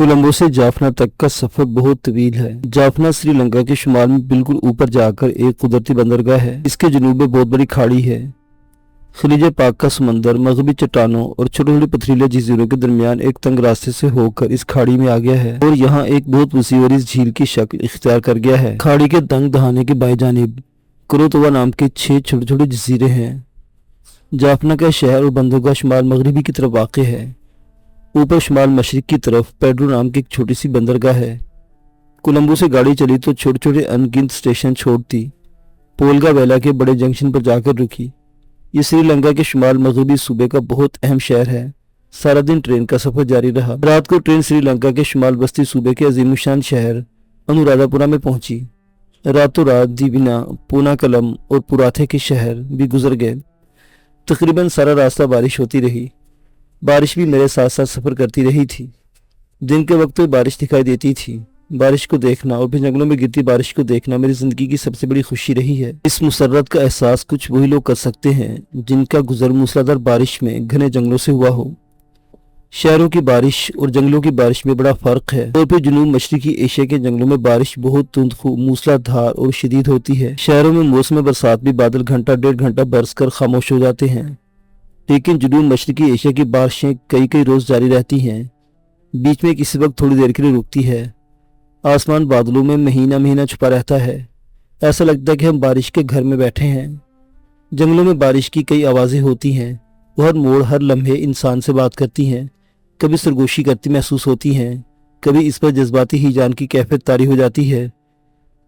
कोलंबो से जाफना तक का सफर बहुत तवील है। जाफना श्रीलंका के शुमाल में बिल्कुल ऊपर जाकर एक कुदरती बंदरगाह है। इसके जुनूब में बहुत बड़ी खाड़ी है। खलीज पाक का समंदर मगरबी चट्टानों और छोटे छोटे पथरीले जजीरों के दरमियान एक तंग रास्ते से होकर इस खाड़ी में आ गया है और यहाँ एक बहुत वसी और इस झील की शक्ल इख्तियार कर गया है। खाड़ी के तंग दहाने के बाएं जानिब कुरोतवा नाम के 6 छोटे छोटे जजीरे हैं। जाफना का शहर और बंदरगाह शुमाल मगरबी की तरफ वाक़ है। ऊपर शुमाल मशरिक की तरफ पेड्रो नाम की एक छोटी सी बंदरगाह है। कोलंबो से गाड़ी चली तो छोटे छोटे अनगिनत स्टेशन छोड़ती पोलगा वेला के बड़े जंक्शन पर जाकर रुकी। ये श्रीलंका के शुमाल मगरबी सूबे का बहुत अहम शहर है। सारा दिन ट्रेन का सफर जारी रहा। रात को ट्रेन श्रीलंका के शुमाल बस्ती सूबे के अजीमुशान शहर अनुराधापुरा में पहुंची। रातों रात दीविना, पूनाकलम और पुराथे के शहर भी गुजर गए। तकरीबन सारा रास्ता बारिश होती रही। बारिश भी मेरे साथ साथ सफर करती रही थी। दिन के वक्त तो बारिश दिखाई देती थी। बारिश को देखना और फिर जंगलों में गिरती बारिश को देखना मेरी जिंदगी की सबसे बड़ी खुशी रही है। इस मुसर्रत का एहसास कुछ वही लोग कर सकते हैं जिनका गुजर मूसलाधार बारिश में घने जंगलों से हुआ हो। शहरों की बारिश और जंगलों की बारिश में बड़ा फर्क है। और फिर जुनूब मशरिकी एशिया के जंगलों में बारिश बहुत तुंद मूसलाधार और शदीद होती है। शहरों में मौसम बरसात भी बादल घंटा डेढ़ घंटा बरसकर खामोश हो जाते हैं, लेकिन जुनूब मशरिकी एशिया की बारिशें कई कई रोज जारी रहती हैं। बीच में किसी वक्त थोड़ी देर के लिए रुकती है। आसमान बादलों में महीना महीना छुपा रहता है। ऐसा लगता है कि हम बारिश के घर में बैठे हैं। जंगलों में बारिश की कई आवाज़ें होती हैं। वो हर मोड़ हर लम्हे इंसान से बात करती हैं। कभी सरगोशी करती महसूस होती हैं, कभी इस पर जज्बाती हिजान की कैफियत तारी हो जाती है,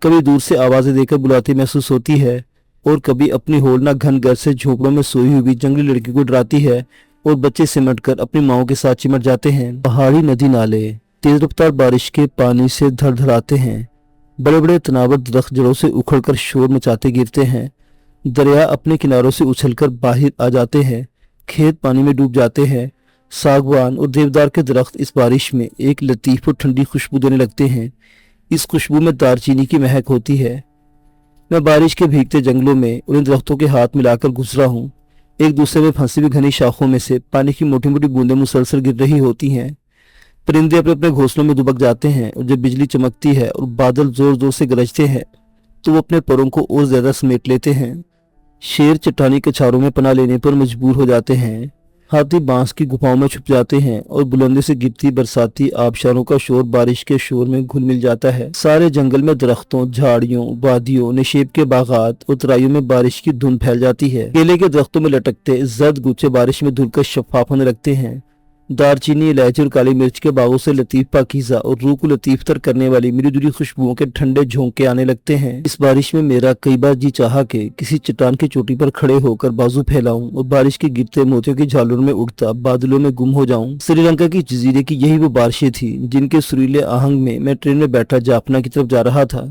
कभी दूर से आवाज़ें देकर बुलाती महसूस होती है और कभी अपनी होलनाक घन घर से झोपड़ों में सोई हुई जंगली लड़की को डराती है और बच्चे सिमट कर अपनी माओं के साथ चिमट जाते हैं। पहाड़ी नदी नाले तेज रफ्तार बारिश के पानी से धड़धड़ाते हैं। बड़े बड़े तनावर दरख्त जड़ों से उखड़कर शोर मचाते गिरते हैं। दरिया अपने किनारों से उछलकर बाहर आ जाते हैं। खेत पानी में डूब जाते हैं। सागवान और देवदार के दरख्त इस बारिश में एक लतीफ और ठंडी खुशबू देने लगते हैं। इस खुशबू में दारचीनी की महक होती है। मैं बारिश के भीगते जंगलों में उन दरख्तों के हाथ मिलाकर गुजरा हूँ। एक दूसरे में फंसी हुई घनी शाखों में से पानी की मोटी मोटी बूंदें मुसलसल गिर रही होती हैं। परिंदे अपने अपने घोंसलों में दुबक जाते हैं और जब बिजली चमकती है और बादल जोर जोर से गरजते हैं तो वो अपने परों को और ज्यादा समेट लेते हैं। शेर चट्टानी कछारों में पनाह लेने पर मजबूर हो जाते हैं। हाथी बांस की गुफाओं में छुप जाते हैं और बुलंदी से गिरती बरसाती आबशारों का शोर बारिश के शोर में घुल मिल जाता है। सारे जंगल में दरख्तों, झाड़ियों, वादियों, नशेब के बागात और तराइयों में बारिश की धुंध फैल जाती है। केले के दरख्तों में लटकते जर्द गुच्छे बारिश में धुलकर शफाफ होने लगते हैं। दारचीनी, इलायची और काली मिर्च के बागों से लतीफ पाकीज़ा और रूह को लतीफ तर करने वाली मिली जुली खुशबुओं के ठंडे झोंके आने लगते हैं। इस बारिश में मेरा कई बार जी चाहा कि किसी चट्टान की चोटी पर खड़े होकर बाजू फैलाऊं और बारिश के गिरते मोतियों की झालरों में उड़ता बादलों में गुम हो जाऊं। श्रीलंका की जजीरे की यही वो बारिशें थी जिनके सुरीले आहंग में मैं ट्रेन में बैठा जाफना की तरफ जा रहा था।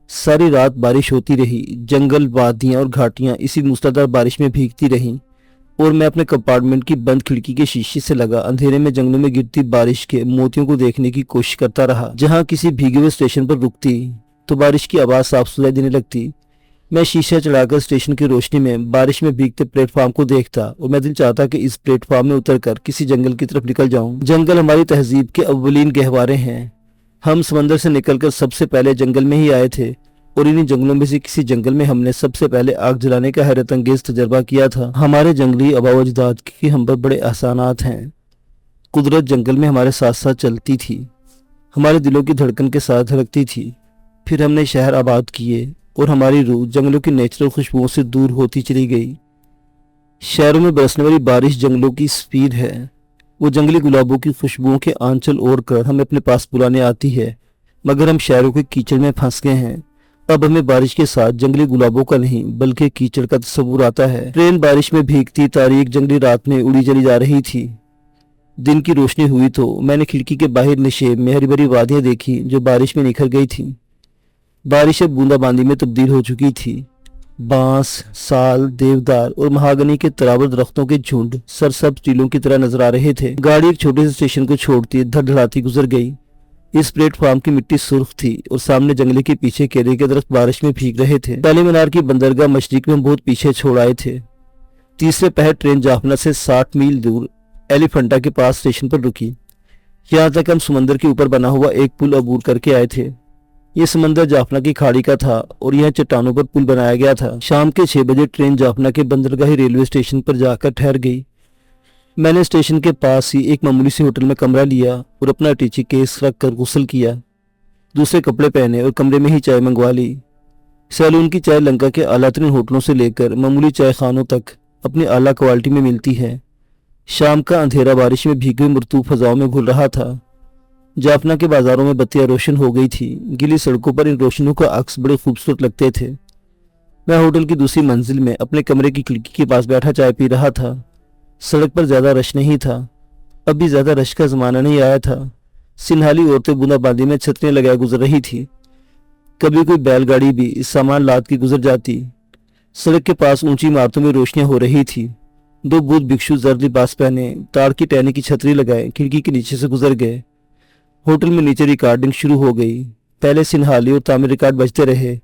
सारी रात बारिश होती रही। जंगल, वादियां और घाटियां इसी मूसलाधार बारिश में भीगती रहीं और मैं अपने कंपार्टमेंट की बंद खिड़की के शीशे से लगा अंधेरे में जंगलों में गिरती बारिश के मोतियों को देखने की कोशिश करता रहा। जहां किसी भीगे हुए स्टेशन पर रुकती तो बारिश की आवाज साफ सुनाई देने लगती। मैं शीशा चढ़ाकर स्टेशन की रोशनी में बारिश में भीगते प्लेटफॉर्म को देखता और मैं दिल चाहता कि इस प्लेटफॉर्म में उतरकर किसी जंगल की तरफ निकल जाऊं। जंगल हमारी तहजीब के अव्वलीन गहवारे हैं। हम समंदर से निकलकर सबसे पहले जंगल में ही आए थे और इन्हीं जंगलों में से किसी जंगल में हमने सबसे पहले आग जलाने का हैरत अंगेज तजर्बा किया था। हमारे जंगली आबाओ अजदाद की हम पर बड़े एहसानात हैं। कुदरत जंगल में हमारे साथ साथ चलती थी, हमारे दिलों की धड़कन के साथ धड़कती थी। फिर हमने शहर आबाद किए और हमारी रूह जंगलों की नेचुरल खुशबुओं से दूर होती चली गई। शहरों में बरसने वाली बारिश जंगलों की स्पीड है। वो जंगली गुलाबों की खुशबुओं के आंचल ओढ़ कर हमें अपने पास बुलाने आती है, मगर हम शहरों के कीचड़ में फंस गए हैं। अब हमें बारिश के साथ जंगली गुलाबों का नहीं बल्कि कीचड़ का तस्वुर आता है। ट्रेन बारिश में भीगती तारीख जंगली रात में उड़ी चली जा रही थी। दिन की रोशनी हुई तो मैंने खिड़की के बाहर नशेब में हरी भरी वादियां देखी जो बारिश में निखर गई थी। बारिश अब बूंदाबांदी में तब्दील हो चुकी थी। बांस, साल, देवदार और महागनी के तरावर दरख्तों के झुंड सरसब्ज टीलों की तरह नजर आ रहे थे। गाड़ी एक छोटे से स्टेशन को छोड़ती धड़धड़ाती गुजर गई। इस प्लेटफॉर्म की मिट्टी सुर्ख थी और सामने जंगले के पीछे केले के दरख्त बारिश में भीग रहे थे। काली मीनार की बंदरगाह मशरिक में हम बहुत पीछे छोड़ आए थे। तीसरे पहर ट्रेन जाफना से 60 मील दूर एलिफेंटा के पास स्टेशन पर रुकी। यहाँ तक हम समंदर के ऊपर बना हुआ एक पुल अबूर करके आए थे। ये समंदर जाफना की खाड़ी का था और यहाँ चट्टानों पर पुल बनाया गया था। शाम के 6 बजे ट्रेन जाफना के बंदरगाही रेलवे स्टेशन पर जाकर ठहर गई। मैंने स्टेशन के पास ही एक मामूली से होटल में कमरा लिया और अपना टीची केस रख कर गुस्ल किया। दूसरे कपड़े पहने और कमरे में ही चाय मंगवा ली। सैलून की चाय लंका के आला तरीन होटलों से लेकर मामूली चाय खानों तक अपनी आला क्वालिटी में मिलती है। शाम का अंधेरा बारिश में भीगी मरतूब फजाओं में घुल रहा था। जाफना के बाजारों में बत्तियां रोशन हो गई थी। गीली सड़कों पर इन रोशनियों का अक्स बड़े खूबसूरत लगते थे। मैं होटल की दूसरी मंजिल में अपने कमरे की खिड़की के पास बैठा चाय पी रहा था। सड़क पर ज्यादा रश नहीं था। अभी ज्यादा रश का जमाना नहीं आया था। सिन्हाली औरतें बूंदाबांदी में छतरियां लगाए गुजर रही थी। कभी कोई बैलगाड़ी भी इस सामान लाद की गुजर जाती। सड़क के पास ऊंची इमारतों में रोशनियां हो रही थी। 2 बुद्ध भिक्षु जर्द लिबास पहने ताड़ की टहनी की छतरी लगाए खिड़की के नीचे से गुजर गए। होटल में नीचे रिकॉर्डिंग शुरू हो गई। पहले सिन्हाली और तामिल रिकॉर्ड बजते रहे,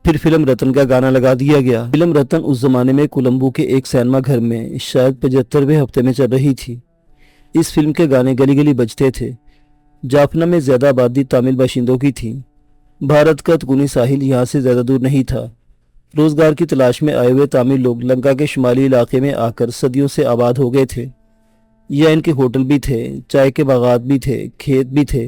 फिर फिल्म रतन का गाना लगा दिया गया। फिल्म रतन उस जमाने में कोलंबो के एक सिनेमा घर में शायद 75वें हफ्ते में चल रही थी। इस फिल्म के गाने गली गली बजते थे। जाफना में ज्यादा आबादी तामिल बाशिंदों की थी। भारत का तकूनी साहिल यहाँ से ज्यादा दूर नहीं था। रोजगार की तलाश में आए हुए तामिल लोग लंका के शुमाली इलाके में आकर सदियों से आबाद हो गए थे। यह इनके होटल भी थे, चाय के बागात भी थे, खेत भी थे।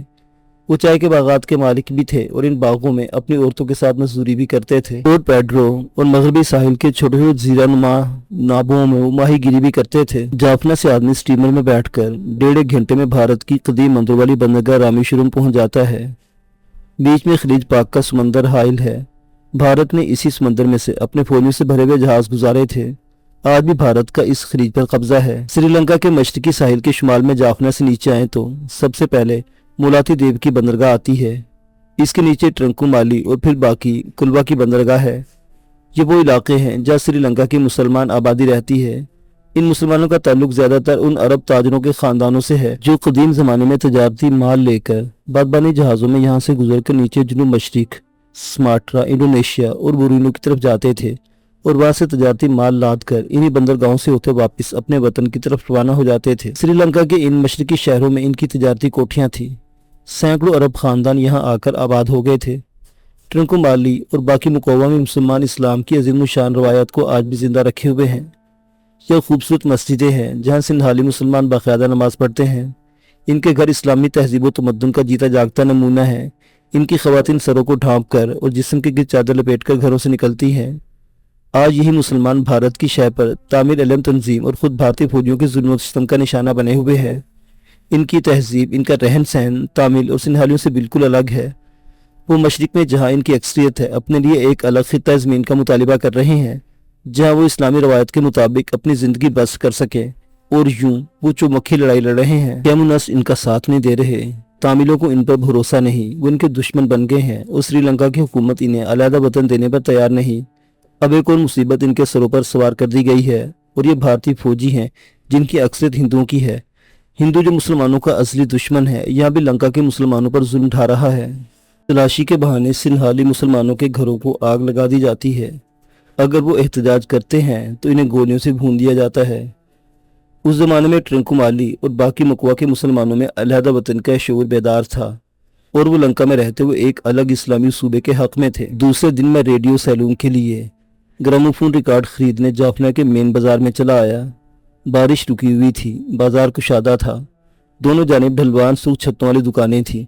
वो चाय के बागात के मालिक भी थे और इन बागों में अपनी औरतों के साथ मजदूरी भी करते थे। पोर्ट पेड्रो और मगरबी साहिल के छोटे छोटे जीरा नुमा नाबों में वो माहीगिरी भी करते थे। जाफना से आदमी स्टीमर में बैठकर 1.5 घंटे में भारत की कदीम मंदिर वाली बंदरगाह रामेश्वरम पहुंच जाता है। बीच में खलीज पाक का समंदर हाइल है। भारत ने इसी समंदर में से अपने फौजियों से भरे हुए जहाज गुजारे थे। आज भी भारत का इस खलीज पर कब्जा है। श्रीलंका के मशरकी साहिल के शुमाल में जाफना से नीचे आए तो सबसे पहले मुलाती देव की बंदरगाह आती है। इसके नीचे ट्रंकुमाली और फिर बाकी कुलवा की बंदरगाह है। ये वो इलाके हैं जहाँ श्रीलंका की मुसलमान आबादी रहती है। इन मुसलमानों का ताल्लुक ज्यादातर उन अरब ताजरों के खानदानों से है जो कदीम जमाने में तजारती माल लेकर बागबानी जहाजों में यहाँ से गुजरकर नीचे जुनूब मशरिक, सुमात्रा, इंडोनेशिया और बोर्नियो की तरफ जाते थे और वहां से तजारती माल लाद कर इन्हीं बंदरगाहों से होते वापस अपने वतन की तरफ रवाना हो जाते थे। श्रीलंका के इन मशरकी शहरों में इनकी तजारती कोठियां थी। सैकड़ों अरब खानदान यहाँ आकर आबाद हो गए थे। ट्रंकुमाली और बाकी मुकौवा में मुसलमान इस्लाम की अजीम शान रवायत को आज भी जिंदा रखे हुए हैं। यह खूबसूरत मस्जिदें हैं जहाँ सिंधाली मुसलमान बाकायदा नमाज पढ़ते हैं। इनके घर इस्लामी तहजीब व तमद्दुन का जीता जागता नमूना है। इनकी खवातीन सरों को ढांप कर और जिस्म के गिर चादर लपेट कर घरों से निकलती हैं। आज यही मुसलमान भारत की शह पर तामिल इलम तंजीम और खुद भारतीय फौजियों के जुल्म व सितम का निशाना बने हुए हैं। इनकी तहजीब, इनका रहन सहन तामिल और सिंधालियों से बिल्कुल अलग है। वो मशरिक में जहाँ इनकी अक्सरियत है अपने लिए एक अलग खित्ता ज़मीन का मुतालिबा कर रहे हैं जहाँ वो इस्लामी रवायत के मुताबिक अपनी ज़िंदगी बस कर सके, और यूं वो चौमुखी लड़ाई लड़ रहे हैं। कैमुनस इनका साथ नहीं दे रहे। तामिलों को इन पर भरोसा नहीं, वो इनके दुश्मन बन गए हैं और श्रीलंका की हुकूमत इन्हें अलहदा वतन देने पर तैयार नहीं। अब एक और मुसीबत इनके सरों पर सवार कर दी गई है और ये भारतीय फौजी हैं जिनकी अक्सरियत हिंदुओं की है। हिंदू जो मुसलमानों का असली दुश्मन है, यहाँ भी लंका के मुसलमानों पर जुल्म ढा रहा है। तलाशी के बहाने सिंहाली मुसलमानों के घरों को आग लगा दी जाती है। अगर वो एहतजाज करते हैं तो इन्हें गोलियों से भून दिया जाता है। उस जमाने में ट्रंकुमाली और बाकी मकवा के मुसलमानों में अलहदा वतन का शऊर बेदार था और वो लंका में रहते हुए एक अलग इस्लामी सूबे के हक में थे। दूसरे दिन मैं रेडियो सैलून के लिए ग्रामोफोन रिकॉर्ड खरीदने जाफना के मेन बाजार में चला आया। बारिश रुकी हुई थी, बाजार कुशादा था। दोनों जानिब ढलवान सूख छतों वाली दुकानें थी।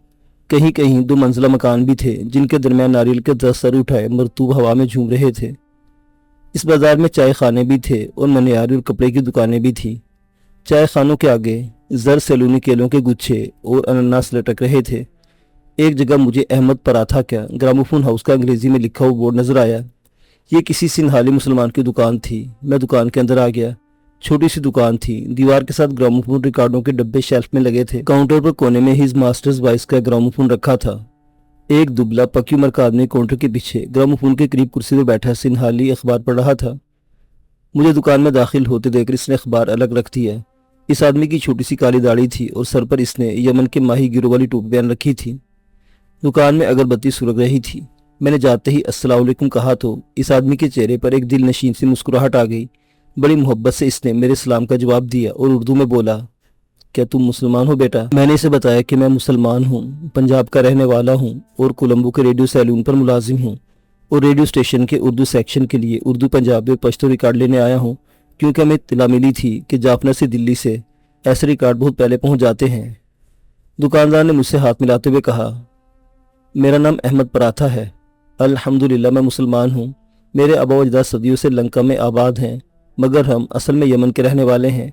कहीं कहीं 2 मंजिला मकान भी थे जिनके दरमियान नारियल के 10 सर उठाए मरतूब हवा में झूम रहे थे। इस बाजार में चाय खाने भी थे और मनियारी और कपड़े की दुकानें भी थी। चाय खानों के आगे जर सैलूनी केलों के गुच्छे और अनानास लटक रहे थे। एक जगह मुझे अहमद पराठा का ग्रामोफोन हाउस का अंग्रेजी में लिखा हुआ बोर्ड नजर आया। ये किसी सिंहाली मुसलमान की दुकान थी। मैं दुकान के अंदर आ गया। छोटी सी दुकान थी। दीवार के साथ ग्रामोफोन रिकॉर्डों के डब्बे शेल्फ में लगे थे। काउंटर पर कोने में हिज मास्टर्स वॉइस का ग्रामोफोन रखा था। एक दुबला पक्की उम्र का आदमी काउंटर के पीछे ग्रामोफोन के करीब कुर्सी पर बैठा सिंहाली अखबार पढ़ रहा था। मुझे दुकान में दाखिल होते देखकर इसने अखबार अलग रख दिया। इस आदमी की छोटी सी काली दाढ़ी थी और सर पर इसने यमन के माही गिरोह वाली टोपी पहन रखी थी। दुकान में अगरबत्ती सुलग रही थी। मैंने जाते ही अस्सलाम वालेकुम कहा तो इस आदमी के चेहरे पर एक दिल नशीन सी मुस्कुराहट आ गई। बड़ी मोहब्बत से इसने मेरे सलाम का जवाब दिया और उर्दू में बोला, کیا تم مسلمان ہو بیٹا؟ میں نے اسے بتایا کہ میں مسلمان ہوں، پنجاب کا رہنے والا ہوں اور کولمبو کے ریڈیو سیلون پر ملازم ہوں، اور ریڈیو اسٹیشن کے اردو سیکشن کے لیے اردو، پنجابی اور پشتو ریکارڈ لینے آیا ہوں، کیونکہ ہمیں اطلاع ملی تھی کہ جافنا سے دلی سے ایسے ریکارڈ بہت پہلے پہنچ جاتے ہیں۔ دکاندار نے مجھ سے ہاتھ ملاتے ہوئے کہا، میرا نام احمد پراتھا ہے، الحمدللہ میں مسلمان ہوں، میرے آبا و اجداد صدیوں سے لنکا میں آباد ہیں، مگر ہم اصل میں یمن کے رہنے والے ہیں۔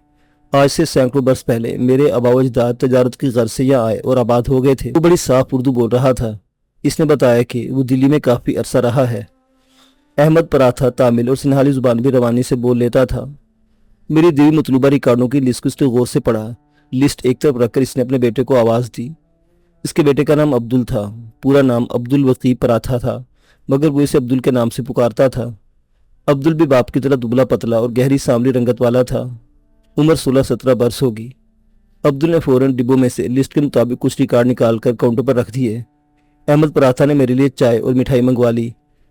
آج سے سینکڑوں برس پہلے میرے آبا و اجداد تجارت کی غرض سے یہاں آئے اور آباد ہو گئے تھے۔ وہ بڑی صاف اردو بول رہا تھا۔ اس نے بتایا کہ وہ دلی میں کافی عرصہ رہا ہے۔ احمد پراتھا تامل اور سنہالی زبان بھی روانی سے بول لیتا تھا۔ میری دیوی مطلوبہ ریکارڈوں کی لسٹ کو اس نے غور سے پڑھا۔ لسٹ ایک طرف رکھ کر اس نے اپنے بیٹے کو آواز دی۔ اس کے بیٹے کا نام عبدل تھا، پورا نام عبدالوقی پراتھا تھا، مگر وہ اسے عبدل کے نام سے پکارتا تھا۔ عبدل بھی باپ کی طرح دبلا پتلا اور گہری سانولی رنگت والا تھا۔ عمر 16-17 برس ہوگی۔ عبدل نے فوراً ڈبوں میں سے لسٹ کے مطابق کچھ ریکارڈ نکال کر کاؤنٹر پر رکھ دیے۔ احمد پراتھا نے میرے لیے چائے اور مٹھائی منگوا لی۔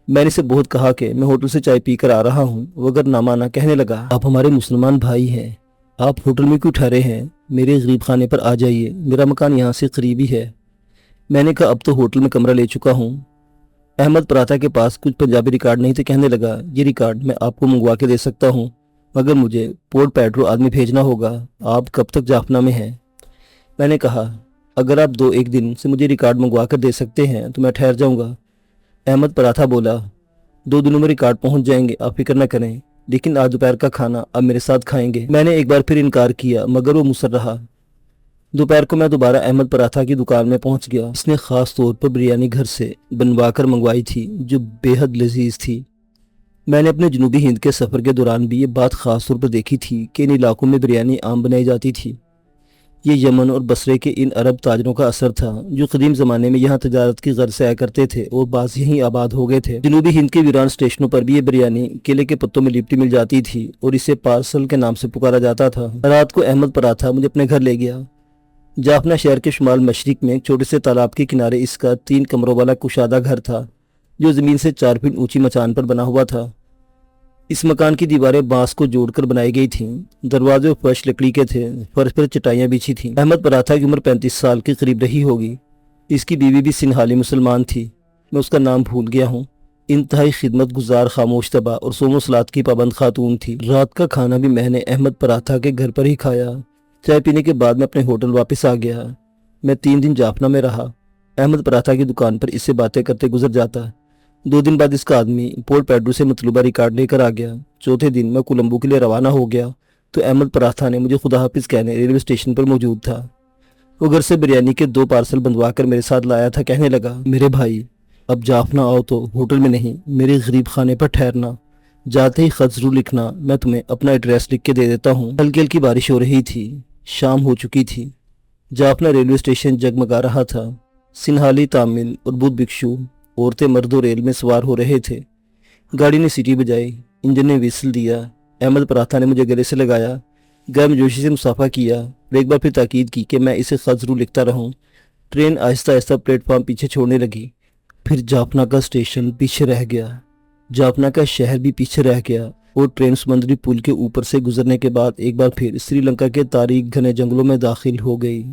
میں نے اسے بہت کہا کہ میں ہوٹل سے چائے پی کر آ رہا ہوں، مگر نہ مانا، کہنے لگا، آپ ہمارے مسلمان بھائی ہیں، آپ ہوٹل میں کیوں ٹھہرے ہیں؟ میرے غریب خانے پر آ جائیے، میرا مکان یہاں سے قریب ہی ہے۔ میں نے کہا اب تو ہوٹل میں کمرہ لے چکا ہوں۔ احمد پراتھا کے پاس کچھ پنجابی ریکارڈ نہیں تھے، کہنے لگا، یہ ریکارڈ میں آپ کو منگوا کے دے سکتا ہوں، مگر مجھے پورٹ پیڈرو آدمی بھیجنا ہوگا۔ آپ کب تک جافنا میں ہیں؟ میں نے کہا، اگر آپ 2-1 دن سے مجھے ریکارڈ منگوا کر دے سکتے ہیں تو میں ٹھہر جاؤں گا۔ احمد پراتھا بولا، 2 دنوں میں ریکارڈ پہنچ جائیں گے، آپ فکر نہ کریں، لیکن آج دوپہر کا کھانا آپ میرے ساتھ کھائیں گے۔ میں نے ایک بار پھر انکار کیا، مگر وہ مصر رہا۔ دوپہر کو میں دوبارہ احمد پراتھا کی دکان میں پہنچ گیا۔ اس نے خاص طور پر بریانی گھر سے بنوا کر منگوائی تھی، جو بے حد لذیذ تھی۔ میں نے اپنے جنوبی ہند کے سفر کے دوران بھی یہ بات خاص طور پر دیکھی تھی کہ ان علاقوں میں بریانی عام بنائی جاتی تھی۔ یہ یمن اور بصرے کے ان عرب تاجروں کا اثر تھا، جو قدیم زمانے میں یہاں تجارت کی غرض سے آیا کرتے تھے اور بعض یہیں آباد ہو گئے تھے۔ جنوبی ہند کے ویران اسٹیشنوں پر بھی یہ بریانی کیلے کے پتوں میں لپٹی مل جاتی تھی اور اسے پارسل کے نام سے پکارا جاتا تھا۔ رات کو احمد پراتھا مجھے اپنے گھر لے گیا۔ جافنا شہر کے شمال مشرق میں ایک چھوٹے سے تالاب کے کنارے اس کا 3 کمروں والا کشادہ گھر تھا، جو زمین سے 4 فٹ اونچی مچان پر بنا ہوا تھا۔ اس مکان کی دیواریں بانس کو جوڑ کر بنائی گئی تھیں، دروازے و فرش لکڑی کے تھے، فرش پر چٹائیاں بچھی تھیں۔ احمد پراتھا کی عمر 35 سال کے قریب رہی ہوگی۔ اس کی بیوی بھی سنہالی مسلمان تھی، میں اس کا نام بھول گیا ہوں۔ انتہائی خدمت گزار، خاموش طبع اور صوم و صلات کی پابند خاتون تھی۔ رات کا کھانا بھی میں نے احمد پراتھا کے گھر پر ہی کھایا۔ چائے پینے کے بعد میں اپنے ہوٹل واپس آ گیا۔ میں 3 دن جافنا میں رہا۔ احمد پراتھا کی دکان پر اس سے باتیں کرتے گزر جاتا۔ 2 دن بعد اس کا آدمی پورٹ پیڈرو سے مطلوبہ ریکارڈ لے کر آ گیا۔ چوتھے دن میں کولمبو کے لیے روانہ ہو گیا تو احمد پراتھا نے مجھے خدا حافظ کہنے ریلوے اسٹیشن پر موجود تھا۔ وہ گھر سے بریانی کے 2 پارسل بندوا کر میرے ساتھ لایا تھا، کہنے لگا، میرے بھائی، اب جافنا آؤ تو ہوٹل میں نہیں، میرے غریب خانے پر ٹھہرنا، جاتے ہی خط ضرور لکھنا، میں تمہیں اپنا ایڈریس لکھ کے دے دیتا ہوں۔ ہلکی ہلکی بارش ہو رہی تھی، شام ہو چکی تھی۔ جافنا ریلوے اسٹیشن جگمگا رہا تھا۔ سنہالی تامل اور بدھ بھکشو عورتیں مرد و ریل میں سوار ہو رہے تھے۔ گاڑی نے سیٹی بجائی، انجن نے ویسل دیا۔ احمد پراتھا نے مجھے گلے سے لگایا، گرم جوشی سے مصافحہ کیا اور ایک بار پھر تاکید کی کہ میں اسے خط ضرور لکھتا رہوں۔ ٹرین آہستہ آہستہ پلیٹ فارم پیچھے چھوڑنے لگی۔ پھر جافنا کا اسٹیشن پیچھے رہ گیا، جافنا کا شہر بھی پیچھے رہ گیا، اور ٹرین سمندری پل کے اوپر سے گزرنے کے بعد ایک بار پھر سری لنکا کے تاریک گھنے جنگلوں میں داخل ہو گئی۔